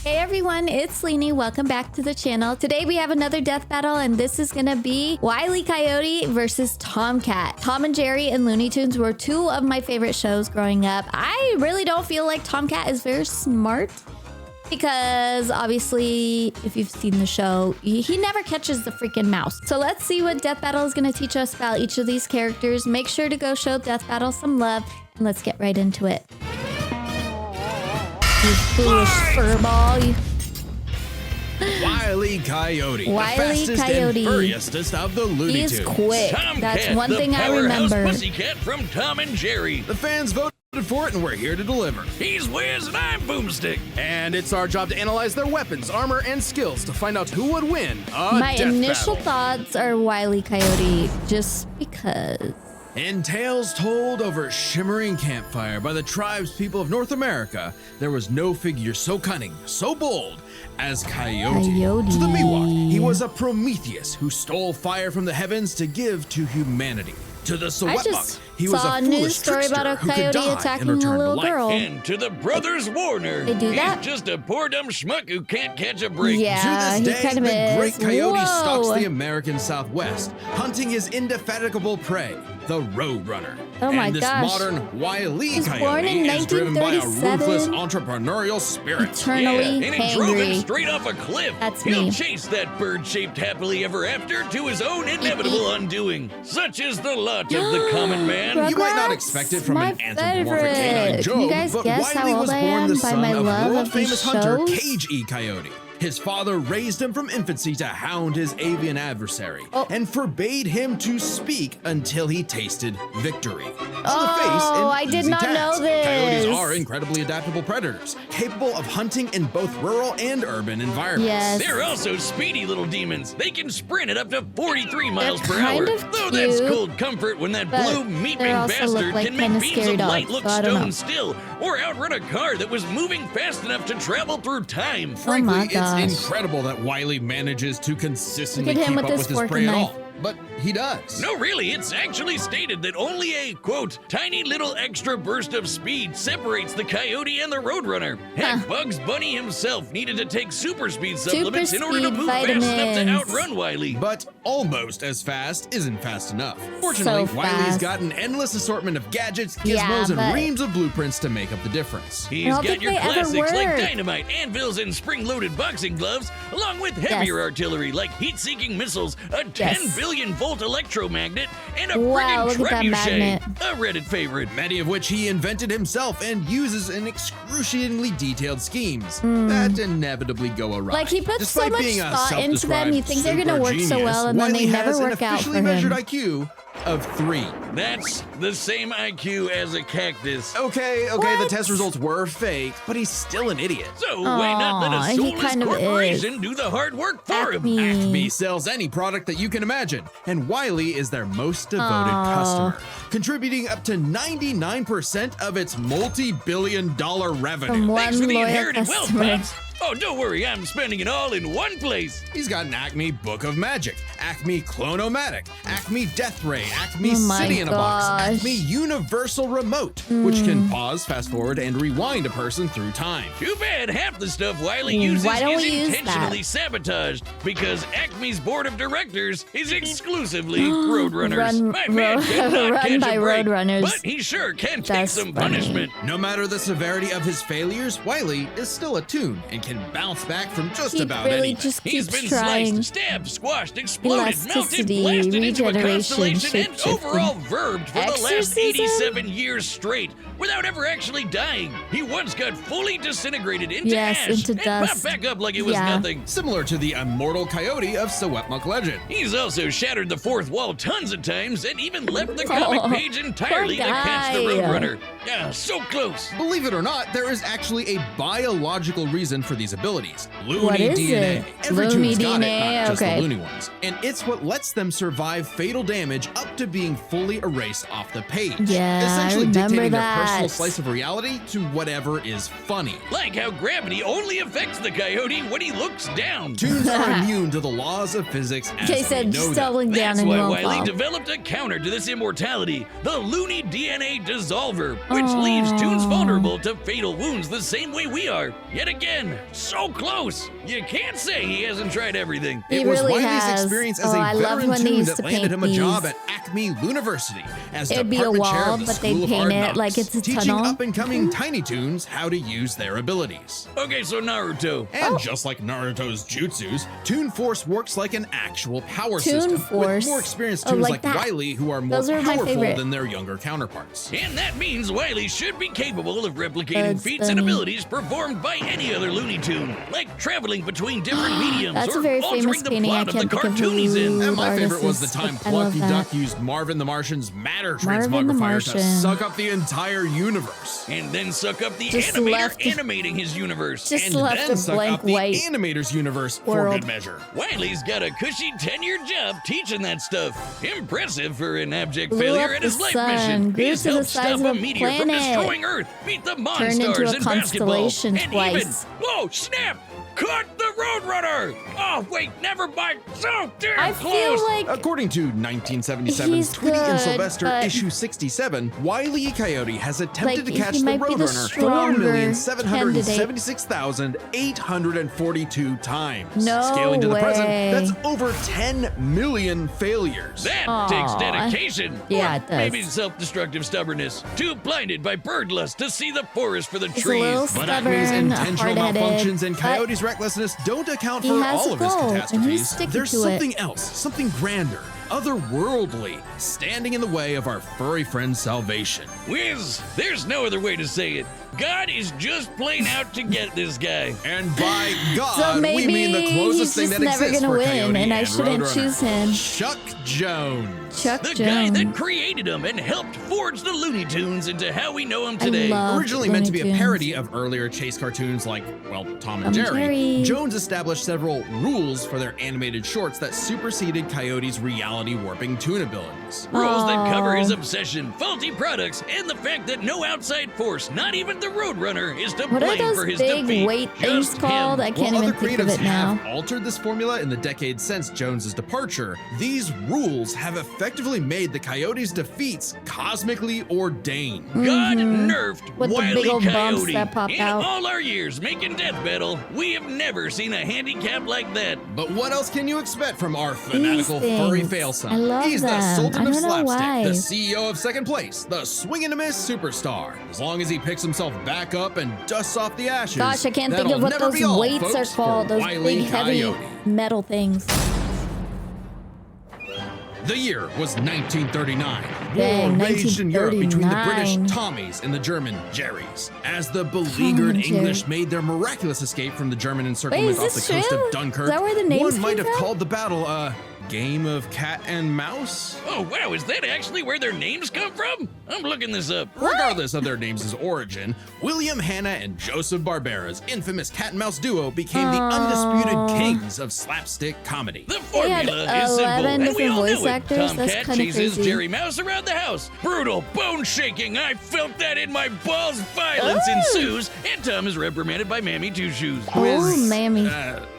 Hey everyone, it's Leanie. Welcome back to the channel. Today we have another death battle, and this is gonna be Wile E Coyote versus Tom Cat. Tom and Jerry and Looney Tunes were two of my favorite shows growing up. I really don't feel like Tom Cat is very smart because obviously, if you've seen the show, he never catches the freaking mouse. So let's see what Death Battle is gonna teach us about each of these characters. Make sure to go show Death Battle some love, and let's get right into it. You foolish furball. Wile E Coyote, the Wile E fastest Coyote. and furriest of the Looney Tunes. He's quick. Tom That's Cat, one thing I remember. Pussycat from Tom and Jerry. The fans voted for it, and we're here to deliver. He's Wiz and I'm Boomstick. And it's our job to analyze their weapons, armor, and skills to find out who would win a My death initial battle. thoughts are Wile E Coyote, just because. In tales told over a shimmering campfire by the tribes people of North America, there was no figure so cunning, so bold as Coyote. Coyote. To the Miwok, he was a Prometheus who stole fire from the heavens to give to humanity. To the I just Sowetmuk, he was saw a a news foolish story about a trickster who could coyote die attacking and a return to little life. girl. And to the brothers Warner. They do that? He's just a poor dumb schmuck who can't catch a break. Yeah, To he this day, kind of the is. great coyote stalks Whoa. the American Southwest, hunting his indefatigable prey, the Roadrunner. Oh my and this gosh. modern Wile E He's Coyote born in is driven by a 1937. ruthless entrepreneurial spirit. Eternally and he drove him hangry. straight off a cliff. That's He'll me. chase that bird-shaped happily ever after to his own inevitable undoing. Such is the lot of the common man. You might not Rugrats, expect it from my an anthropomorphic canine favorite. Joe, Can you guys but guess how Wile E old was I born am the by son my of love of world-famous these hunter shows? Cage E Coyote. His father raised him from infancy to hound his avian adversary and forbade him to speak until he tasted victory. On the face, an I did easy not task. know this. Coyotes are incredibly adaptable predators, capable of hunting in both rural and urban environments. Yes. They're also speedy little demons. They can sprint at up to 43 miles per kind hour. of Though that's cute, cold comfort when that but blue meat they ring also look bastard like can make kinda beams scary of light dogs, look so I don't know. stone still, or outrun a car that was moving fast enough to travel through time. Frankly, Oh my it's gosh. incredible that Wile E manages to consistently Look at him keep with up his with his fork prey and at knife. all. But he does. No, really, it's actually stated that only a, quote, tiny little extra burst of speed separates the coyote and the roadrunner. Heck, Bugs Bunny himself needed to take super speed supplements in order to speed move fast enough to vitamins. outrun Wile E. But almost as fast isn't fast enough. Fortunately, So Wile E's fast. got an endless assortment of gadgets, gizmos, Yeah, but- and reams of blueprints to make up the difference. He's don't got think your they ever classics like work. dynamite, anvils, and spring-loaded boxing gloves, along with heavier artillery like heat-seeking missiles, a 10 billion volt electromagnet, and a Wow, friggin' look at that trebuchet. magnet. A Reddit favorite. Many of which he invented himself and uses in excruciatingly detailed schemes that inevitably go awry. Like, he puts so Despite much being a thought into them, you self-described think they're gonna super work so genius, well, and then Wile they E never has an work out officially for measured him. IQ of 3. That's the same IQ as a cactus. Okay, the What? test results were fake, but he's still an idiot. So why not let Aw, a he soulless kind of corporation do the hard work for him? Acme sells any product that you can imagine, and Wile E is their most devoted customer, contributing up to 99% of its multi-billion-dollar revenue. From Thanks one for the loyal inherited wealth, customer. Pops. Oh, don't worry, I'm spending it all in one place. He's got an Acme Book of Magic, Acme Clonomatic, Acme Death Ray, Acme Oh my City in a Box, gosh. Acme Universal Remote, which can pause, fast forward, and rewind a person through time. Too bad half the stuff Wile E uses Why don't is we use intentionally that? sabotaged because Acme's board of directors is exclusively Roadrunners. Run- My man ro- cannot run catch by a break, Roadrunners. but he sure can take That's some funny. punishment. No matter the severity of his failures, Wile E is still a tune and can bounce back from just He about really anything. just He's keeps been trying. sliced, stabbed, squashed, exploded, melted, Elasticity, blasted into a regeneration, constellation, and shape-shifting. overall verbed for the last Exorcism? 87 years straight without ever actually dying. He once got fully disintegrated into Yes, ash into and dust. popped back up like it was Yeah. nothing. Similar to the immortal coyote of Sowetmuk legend. He's also shattered the fourth wall tons of times and even left the comic page entirely to poor catch the guy. Roadrunner. Yeah, so close. Believe it or not, there is actually a biological reason for these abilities. Looney What is DNA. it? Every Looney tune's got it, DNA, not just okay. the loony ones. And it's what lets them survive fatal damage up to being fully erased off the page. Yeah, I essentially remember dictating their that. personal slice of reality to whatever is funny. Like how gravity only affects the coyote when he looks down. Tunes are immune to the laws of physics as Okay, we said know just them. doubling down That's and you why won't Wile E fall. developed a counter to this immortality, the Looney DNA Dissolver, which leaves tunes vulnerable to fatal wounds the same way we are. Yet again, so close. You can't say he hasn't tried everything. He It was really Wiley's has. experience as Oh, a I love veteran when they tune used that to landed paint him a job these. at Acme University as It'd be a department chair wall, of the but they'd School of paint Hard it Knocks, like it's a teaching tunnel. up-and-coming Tiny Toons how to use their abilities. Okay, so Naruto. And just like Naruto's jutsus, Toon Force works like an actual power Toon system Force? with more experienced Oh, toons like like that. Wile who are more Those are my powerful favorite. than their younger counterparts. And that means Wile should be capable of replicating That's feats and funny. abilities performed by any other Looney Tune, like traveling between different mediums That's a or very altering famous the painting. I plot of the can't think of cartoon he's in. And my artist favorite was the is, time but I love Plucky that. Duck used Marvin the Martian's matter Marvin the transmogrifier to Martian. suck up the entire universe. And then suck up the Just animator left- animating his universe. Just And left then a suck blank up the white animator's universe for world. good measure. Wiley's got a cushy 10-year job teaching that stuff. Impressive for an abject Blew failure up at his the life sun, mission. grew He's to the helped size stop of a a meteor from planet. destroying Earth, beat the Turned into monsters a in basketball, constellation and twice. even, oh snap, caught the Roadrunner. Oh wait, never mind. So damn I close. feel like According to 1977's He's Tweety and good, Sylvester but- issue 67, Wile E. Coyote has attempted Like, to catch he the might be the Roadrunner stronger 4,776,842 times. No Scaling to the present, way. that's over 10 million failures. That Aw. takes dedication. Yeah, or it does. maybe self-destructive stubbornness. Too blinded by bird lust to see the forest for the He's a trees. little But Acme's stubborn, intentional hard-headed, malfunctions and but Coyote's recklessness don't account he for has all a of his goal, and he's catastrophes. sticking There's to it. something else, something grander, otherworldly, standing in the way of our furry friend's salvation. Wiz, there's no other way to say it. God is just plain out to get this guy. And by God, So maybe we mean the closest he's thing just that never exists gonna for win, Coyote and I shouldn't Roadrunner. choose him. Chuck Jones. Chuck The guy Jones. that created him and helped forge the Looney Tunes into how we know him today. love Originally meant to be a Looney Tunes. parody of earlier chase cartoons like, well, Tom and Tom and Jerry, Jerry. Jones established several rules for their animated shorts that superseded Coyote's reality warping tune abilities. Rules that cover his Oh. obsession, faulty products, and the fact that no outside force, not even the Roadrunner, is to What are blame those for his big defeat. weight Just things called? him. I can't While even other think of creatives it now. have altered this formula in the decades since Jones's departure, these rules have effectively made the Coyote's defeats cosmically ordained. God nerfed With the Wile big E. old bumps Coyote. that pop In out. all our years making Death Battle, we have never seen a handicap like that. But what else can you expect from our fanatical These furry things. fail son? I love He's the them. Sultan I of don't know Slapstick, why. the CEO of second place, the swing and a miss superstar. As long as he picks himself back up and dusts off the ashes. Gosh, I can't think that'll of what never those be all, weights folks, are for called. Those Wile big, E. heavy Coyote. metal things. The year was 1939. Dang, War raged in Europe between the 1939. British Tommies and the German Jerrys. As the beleaguered and Jerry. English made their miraculous escape from the German encirclement Wait, is off the this coast true? of Dunkirk, Is that where the names one might came have from? called the battle a game of cat and mouse. Oh wow, is that actually where their names come from? I'm looking this up. Regardless of their names' origin, William Hanna and Joseph Barbera's infamous cat and mouse duo became the undisputed kings of slapstick comedy. The They had formula is 11 simple, and we different all voice know it. actors? Tom That's Cat kinda chases crazy. Jerry Mouse around the house. Brutal, bone-shaking, I felt that in my balls. Violence Oh. ensues, and Tom is reprimanded by Mammy Two Shoes. Oh, mammy.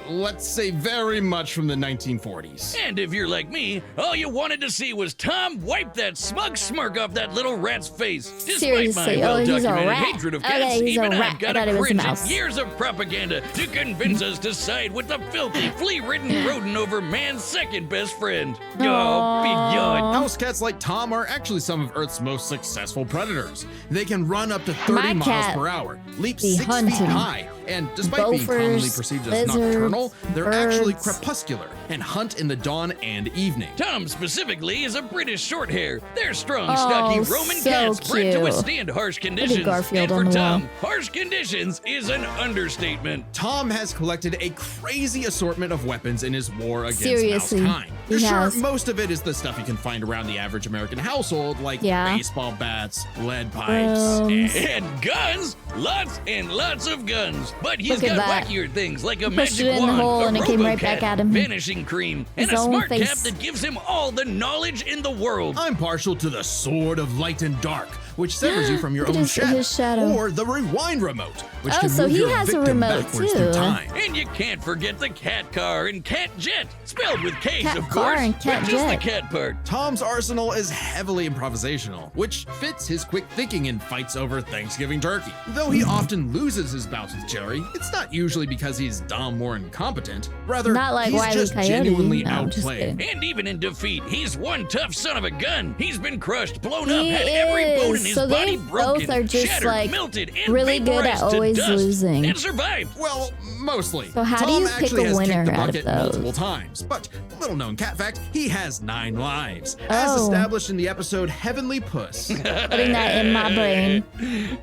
Let's say very much from the 1940s. And if you're like me, all you wanted to see was Tom wipe that smug smirk off that little rat's face. Despite Seriously, my oh, he's a well-documented rat. hatred of Okay, cats, he's a even rat. I've got I thought to it was a cringe at mouse. years of propaganda to convince us to side with the filthy, flea-ridden rodent over man's second best friend. Oh, Aw. beyond. House cats like Tom are actually some of Earth's most successful predators. They can run up to 30 My miles cat per hour, leap be 6 hunting. feet high, and despite being commonly Gophers, perceived as lizards, nocturnal, they're actually birds. crepuscular and hunt in the dawn and evening. Tom specifically is a British shorthair. They're strong, Oh, stocky Roman so cats bred to cute. withstand harsh conditions. Garfield and on for the Tom, wall. harsh conditions is an understatement. Tom has collected a crazy assortment of weapons in his war against Seriously, mankind. he Sure, has. most of it is the stuff you can find around the average American household, like Yeah. baseball bats, lead pipes, Brooms. And guns, lots and lots of guns. But he's Look at got that. wackier things like a He pushed magic it in the wand, hole a and it came right RoboCat, back at him. vanishing cream, and His a own smart cap face. that gives him all the knowledge in the world. I'm partial to the sword of light and dark, which severs you from your own shadow. Or the rewind remote, which can move your victim backwards through time. And you can't forget the cat car and cat jet, spelled with K's, cat of car course, and cat but just jet. the cat part. Tom's arsenal is heavily improvisational, which fits his quick thinking in fights over Thanksgiving turkey. Though he often loses his bouts with Jerry, it's not usually because he's dumb or incompetent. Rather, Not like he's Wile E. just Coyote. genuinely No, I'm just outplayed. kidding. And even in defeat, he's one tough son of a gun. He's been crushed, blown up, He had every bone in is. his So body they broken, both are just, shattered, like, melted, and really good at vaporized to always dust, losing. and survived. Well, mostly. So how do Tom you pick actually a has winner kicked the out of bucket those? multiple times, but little known cat fact, he has 9 lives, as Oh. established in the episode Heavenly Puss. Putting that in my brain.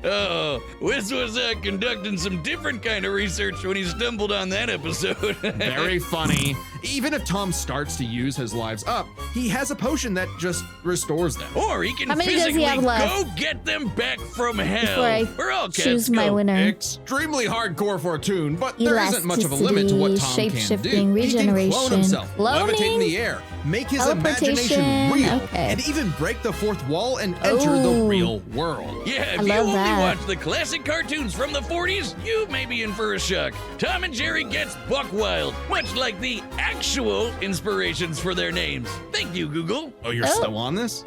Oh, Wiz was conducting some different kind of research when he stumbled on that episode. Very funny. Even if Tom starts to use his lives up, he has a potion that just restores them. Or he can How many does he physically have left? go get them back from hell. Before I Where all cats choose my go. winner. Extremely hardcore for a tune, but there isn't much of a limit to what Tom can do. Shape-shifting, He can clone regeneration, himself, levitate in cloning, the air, make his imagination teleportation, real, okay. and even break the fourth wall and enter the Ooh. real world. Yeah, if I you love only that. watch the classic cartoons from the 40s, you may be in for a shock. Tom and Jerry gets buck wild, much like the actual inspirations for their names. Thank you, Google. Oh, you're still on this?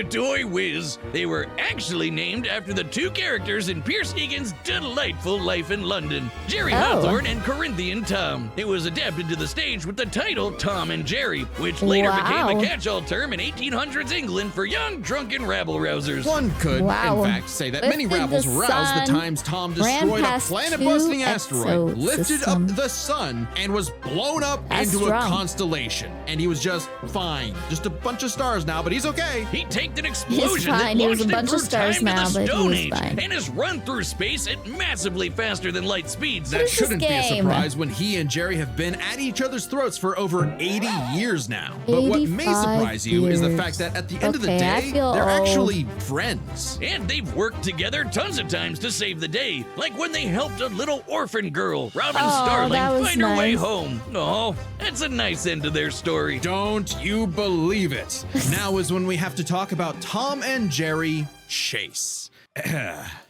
Toy Whiz. They were actually named after the two characters in Pierce Egan's delightful life in London, Jerry Hawthorne and Corinthian Tom. It was adapted to the stage with the title Tom and Jerry, which later became a catch-all term in 1800s England for young, drunken rabble-rousers. One could, in fact, say that many rabbles roused the times Tom destroyed a planet-busting asteroid, lifted up the sun, and was blown up into a constellation. And he was just fine. Just a bunch of stars now, but he's okay. He taked an explosion that He was launched a bunch him of through stars time now, to but the he Stone was Age fine. and has run through space at massively faster than light speeds. That shouldn't be a surprise when he and Jerry have been at each other's throats for over 80 years now. But what may surprise you is the fact that at the end of the day, they're actually friends. And they've worked together tons of times to save the day, like when they helped a little orphan girl, Robin Starling, find her way home. Oh, that's a nice end to their story. Don't you believe it? Now is when we have to talk about Tom and Jerry Chase.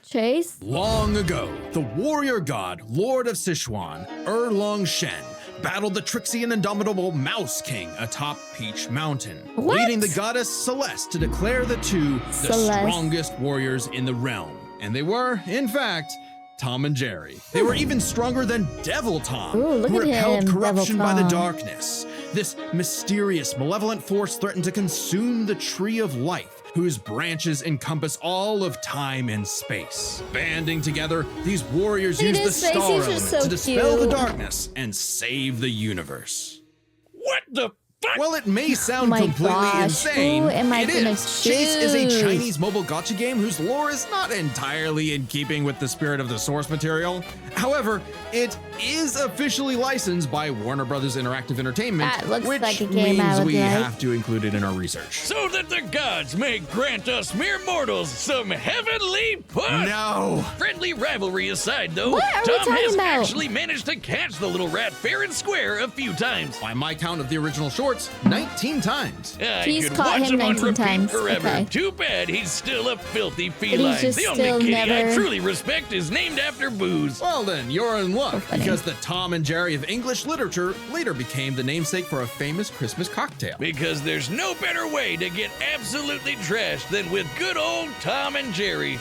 Chase? Long ago, the warrior god, Lord of Sichuan, Erlong Shen, battled the tricksy and indomitable Mouse King atop Peach Mountain, leading the goddess Celeste to declare the two the strongest warriors in the realm. And they were, in fact, Tom and Jerry. They were even stronger than Devil Tom, who repelled corruption by the darkness. This mysterious, malevolent force threatened to consume the Tree of Life, whose branches encompass all of time and space. Banding together, these warriors used the star element to dispel the darkness and save the universe. What the fuck? Well, it may sound completely insane. Who am I it gonna is. Chase is a Chinese mobile gacha game whose lore is not entirely in keeping with the spirit of the source material. However, it is officially licensed by Warner Brothers Interactive Entertainment, which like a game means we have to include it in our research. So that the gods may grant us mere mortals some heavenly fun. No. Friendly rivalry aside, though, What are we Tom talking has about? actually managed to catch the little rat fair and square a few times. By my count of the original shorts, 19 times. He's could caught watch him him on 19 repeat times. forever. Okay. Too bad he's still a filthy feline. just The only still kitty I never- truly respect is named after booze. Well then, you're in luck, because the Tom and Jerry of English literature later became the namesake for a famous Christmas cocktail. Because there's no better way to get absolutely trashed than with good old Tom and Jerry.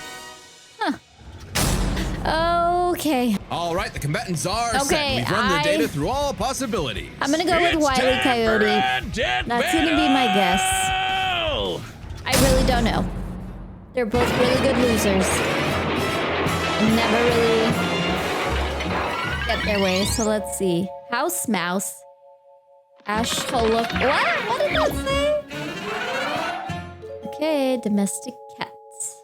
Okay. All right, the combatants are set. Okay, We've run the data through all possibilities. I'm gonna go with Wile E. Coyote. That's gonna be my guess. I really don't know. They're both really good losers. And never really get their way. So let's see. House Mouse. Ash Hollow. What did that say? Okay, domestic cats.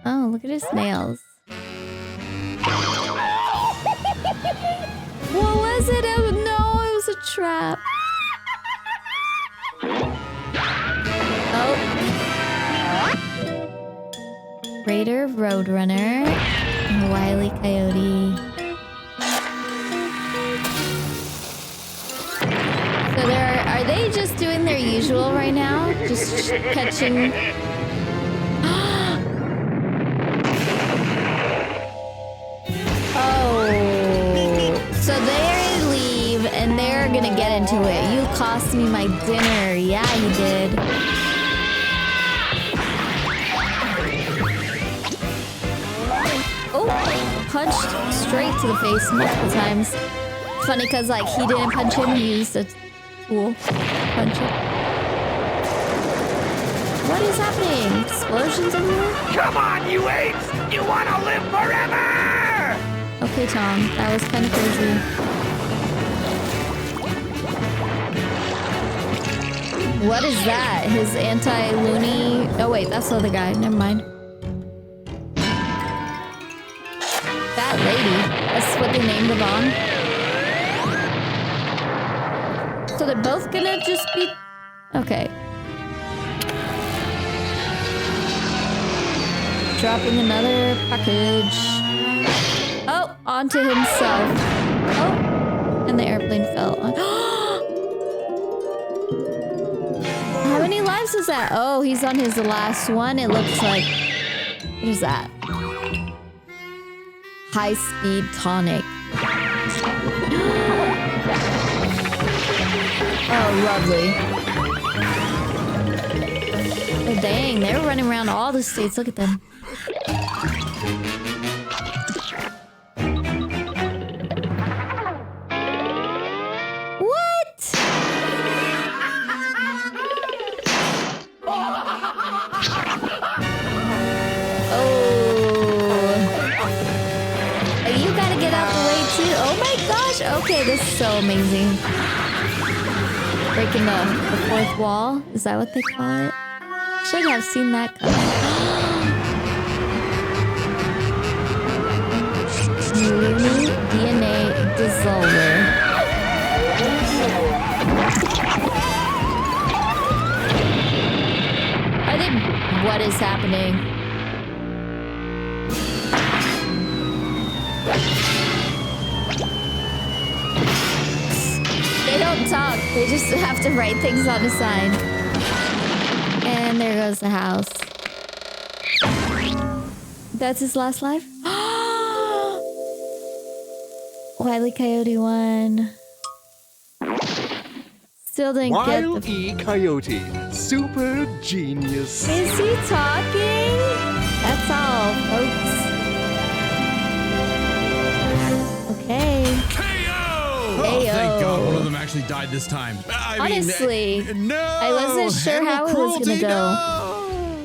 Oh, look at his nails. What was it? No, it was a trap. Oh. Raider, Roadrunner, and Wile E. Coyote. So are they just doing their usual right now? Just catching gonna get into it. You cost me my dinner. Yeah, you did. Oh, punched straight to the face multiple times. It's funny because like he didn't punch him, he used a tool to punch him. What is happening? Explosions everywhere? Come on, you apes! You want to live forever! Okay, Tom, that was kind of crazy. What is that? His anti-loony... Oh, wait, that's the other guy. Never mind. That lady. That's what they named the bomb. So they're both gonna just be... Okay. Dropping another package. Oh, onto himself. Oh, and the airplane fell. How many lives is that? Oh, he's on his last one. It looks like... What is that? High-speed tonic. Oh, lovely. Oh, dang. They were running around all the states. Look at them. What? Oh, you gotta get out the way too. Oh my gosh. Okay, this is so amazing. Breaking the fourth wall. Is that what they call it? Should have seen that coming. Loony DNA dissolver. Are they... What is happening? They don't talk. They just have to write things on the sign. And there goes the house. That's his last life? Wile E. Coyote won. Still didn't get Wile E. Coyote, super genius. Is he talking? That's all, folks. Okay. Oh, thank God one of them actually died this time. Honestly, no. I wasn't sure Animal how it was gonna cruelty, go. no.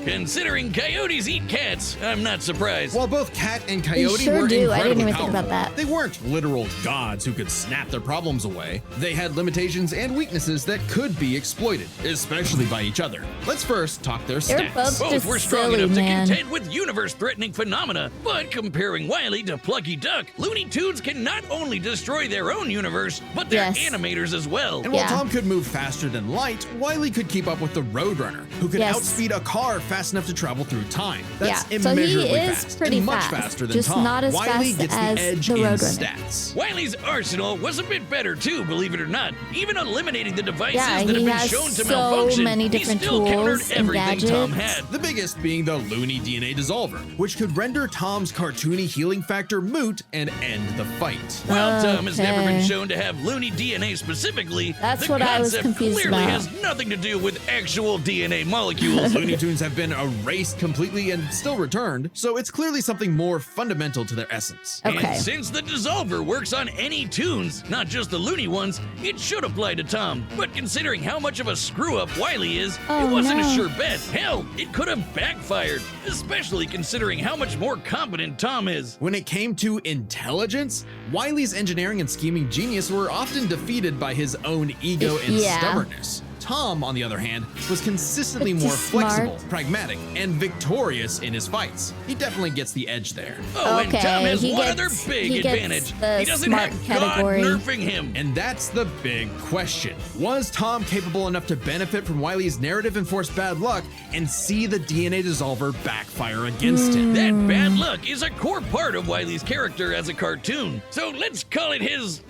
Considering coyotes eat cats, I'm not surprised. While both Cat and Coyote sure were do. I incredibly didn't even think powerful, about that. they weren't literal gods who could snap their problems away. They had limitations and weaknesses that could be exploited, especially by each other. Let's first talk their They're stats. both Both just were strong silly, enough man. to contend with universe-threatening phenomena, but comparing Wile E to Plucky Duck, Looney Tunes can not only destroy their own universe, but their Yes. animators as well. And while Yeah. Tom could move faster than light, Wile E could keep up with the Roadrunner, who could Yes. outspeed a car fast enough to travel through time. That's Yeah, so he immeasurably is fast, pretty and much fast, faster than just Tom. not as Wile E fast gets as the edge the in Roadrunner. stats. Wile's arsenal was a bit better too, believe it or not. Even eliminating the devices Yeah, that have he been has shown to so malfunction, many he different still countered tools and everything Tom gadgets. had. The biggest being the Looney DNA Dissolver, which could render Tom's cartoony healing factor moot and end the fight. While Tom has never been Okay. shown to have Looney DNA specifically, That's the what I was concept confused clearly about. has nothing to do with actual DNA molecules. Looney Tunes have been erased completely and still returned, so it's clearly something more fundamental to their essence. Okay. And since the dissolver works on any tunes, not just the Looney ones, it should apply to Tom. But considering how much of a screw-up Wile E is, Oh, it wasn't no. a sure bet. Hell, it could have backfired, especially considering how much more competent Tom is. When it came to intelligence, Wile E's engineering and scheming genius were often defeated by his own ego and Yeah. stubbornness. Tom, on the other hand, was consistently But more just flexible, smart. pragmatic, and victorious in his fights. He definitely gets the edge there. Oh, and Okay, Tom has he one gets- other big he gets advantage. the He doesn't smart have category. God nerfing him. And that's the big question. Was Tom capable enough to benefit from Wile E's narrative and force bad luck and see the DNA dissolver backfire against him? That bad luck is a core part of Wile E's character as a cartoon. So let's call it his,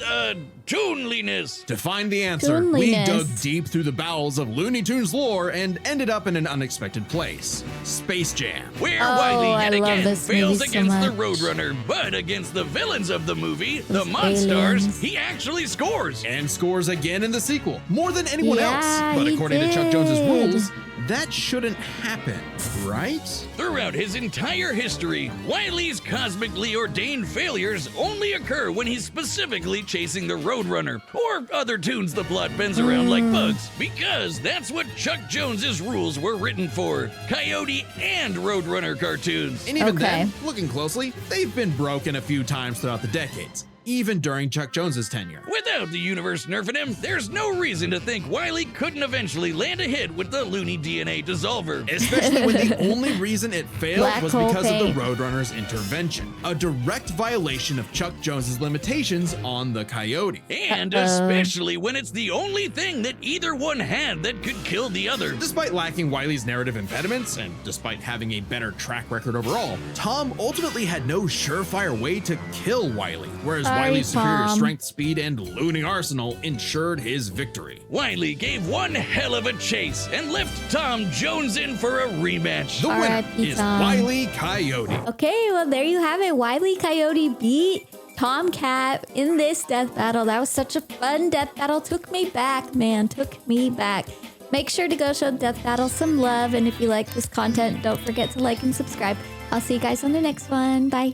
Toonliness. To find the answer, we Toonliness. dug deep through the bowels of Looney Tunes lore and ended up in an unexpected place. Space Jam. Where Oh, Wile E I yet love again this fails movie so against the much. Roadrunner, but against the villains of the movie, the Those Monstars, aliens. he actually scores. And scores again in the sequel, more than anyone Yeah, else. But he according to Chuck Jones's did. rules, that shouldn't happen, right? Throughout his entire history, Wile E's cosmically ordained failures only occur when he's specifically chasing the Roadrunner or other tunes the plot bends around like bugs, because that's what Chuck Jones's rules were written for: Coyote and Roadrunner cartoons. And even Okay. then, looking closely, they've been broken a few times throughout the decades, even during Chuck Jones's tenure. Without the universe nerfing him, there's no reason to think Wile E couldn't eventually land a hit with the Looney DNA dissolver. Especially when the only reason it failed Black was hole because of paint. the Roadrunner's intervention, a direct violation of Chuck Jones's limitations on the Coyote. And especially when it's the only thing that either one had that could kill the other. Despite lacking Wiley's narrative impediments, and despite having a better track record overall, Tom ultimately had no surefire way to kill Wiley, whereas Sorry, Wiley's superior Tom. strength, speed, and looting arsenal ensured his victory. Wile E gave one hell of a chase and left Tom Jones in for a rematch. The winner R.I.P. is Tom. Wile E Coyote. Okay, well, there you have it. Wile E Coyote beat Tom Cat in this death battle. That was such a fun death battle. Took me back, man. Took me back. Make sure to go show Death Battle some love. And if you like this content, don't forget to like and subscribe. I'll see you guys on the next one. Bye.